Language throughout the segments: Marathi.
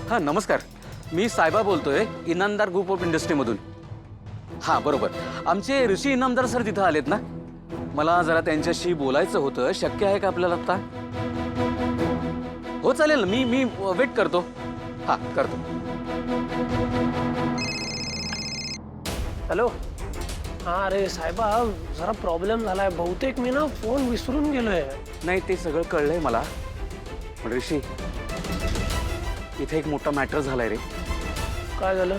हां नमस्कार, मी सायबा बोलतोय इनामदार ग्रुप ऑफ इंडस्ट्रीमधून. हां बरोबर, आमचे ऋषी इनामदार सर तिथं आलेत ना. मला जरा त्यांच्याशी बोलायचं होतं. शक्य आहे का आपल्याला आत्ता? हो चालेल ना, मी वेट करतो. हां करतो. हॅलो. हां अरे साहेबा, जरा प्रॉब्लेम झालाय. बहुतेक मी ना फोन विसरून गेलोय. नाही ते सगळं कळलंय मला, पण ऋषी इथे एक मोठा मॅटर झालाय रे. काय झालं?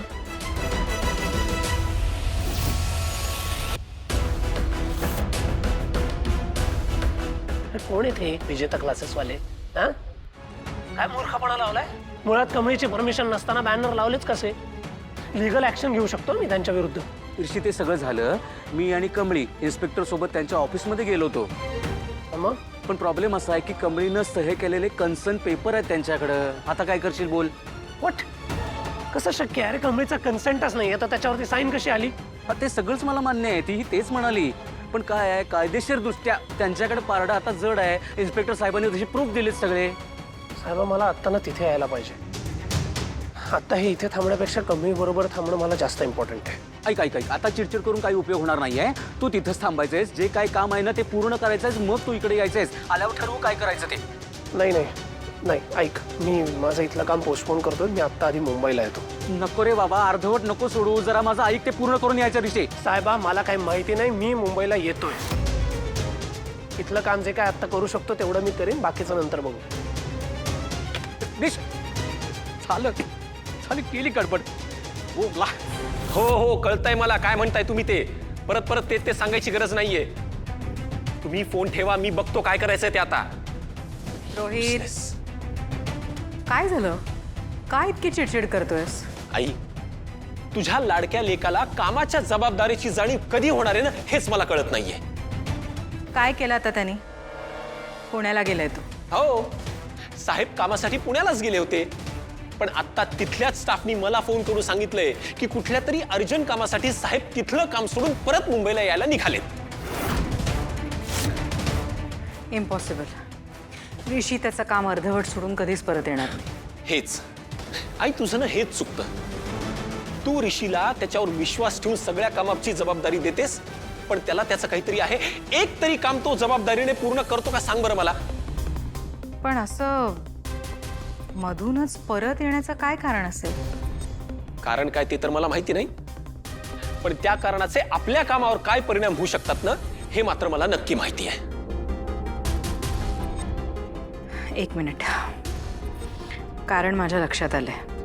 कोण येते विजेता क्लासेसवाले? हा काय मूर्खपणा लावलाय? मुळात कमळीची परमिशन नसताना बॅनर लावलेच कसे? लीगल ऍक्शन घेऊ शकतो मी त्यांच्या विरुद्ध. ऋषी ते सगळं झालं, मी आणि कमळी इन्स्पेक्टर सोबत त्यांच्या ऑफिसमध्ये गेलो होतो. मग पण प्रॉब्लेम असा आहे की कमळीनं सह्या केलेले कन्सर्न पेपर आहेत त्यांच्याकडं. आता काय करशील बोल? व्हॉट? कसं शक्य आहे? अरे कमळीचा कन्सेंटच नाही आता त्याच्यावरती साईन कशी आली? ते सगळंच मला मान्य आहे, ती तेच म्हणाली. पण काय आहे, कायदेशीर दृष्ट्या त्यांच्याकडे पारडा आता जड आहे. इन्स्पेक्टर साहेबांनी तशी प्रूफ दिलेत सगळे. साहेबा मला आत्ता ना तिथे यायला पाहिजे. आता हे इथे थांबण्यापेक्षा कमी बरोबर थांबणं मला जास्त इम्पॉर्टंट आहे. ऐक ऐक ऐक, आता चिडचिड करून काही उपयोग होणार नाहीये. तू तिथंच थांबायचंयस. जे काय काम आहे ना ते पूर्ण करायचंयस, मग तू इकडे यायचंयस. आल्यावर ठरवू काय करायचं ते. नाही नाही नाही, ऐक, मी माझं इथलं काम पोस्टपोन करतोय. मी आत्ता आधी मुंबईला येतो. नको रे बाबा, अर्धवट नको सोडू. जरा माझं ऐक, ते पूर्ण करून यायचं ऋषी. साहेबा मला काही माहिती नाही, मी मुंबईला येतोय. इथलं काम जे काय आत्ता करू शकतो तेवढं मी करेन, बाकीचं नंतर बघू. झालं झाली, केली गडबड. हो हो कळतंय मला काय म्हणताय तुम्ही. ते परत परत ते सांगायची गरज नाहीये. तुम्ही फोन ठेवा, मी बघतो काय करायचंय ते आता. रोहित, काय झालं? काय इतकी चिडचिड करतोयस? आई, तुझ्या लाडक्या लेकाला कामाच्या जबाबदारीची जाणीव कधी होणार आहे ना हेच मला कळत नाहीये. काय केलं आता त्यांनी? पुण्याला गेलाय तू? हो, साहेब कामासाठी पुण्यालाच गेले होते. पण आता तिथल्याच स्टाफनी मला फोन करून सांगितलंय की कुठल्या तरी अर्जंट कामासाठी साहेब तिथलं काम सोडून परत मुंबईला यायला निघालेत. इम्पॉसिबल. ऋषी त्याचं काम अर्धवट सोडून कधीच परत येणार नाही. हेच आई, तुझं ना हेच चुकतं. तू ऋषीला त्याच्यावर विश्वास ठेवून सगळ्या कामाची जबाबदारी देतेस, पण त्याला त्याचं काहीतरी आहे. एक तरी काम तो जबाबदारीने पूर्ण करतो का सांग बरं मला. पण असं मधूनच परत येण्याचं काय कारण असेल? कारण काय ते तर मला माहिती नाही, पण त्या कारणाचे आपल्या कामावर काय परिणाम होऊ शकतात ना हे मात्र मला नक्की माहिती आहे. एक मिनिट, कारण माझ्या लक्षात आलंय.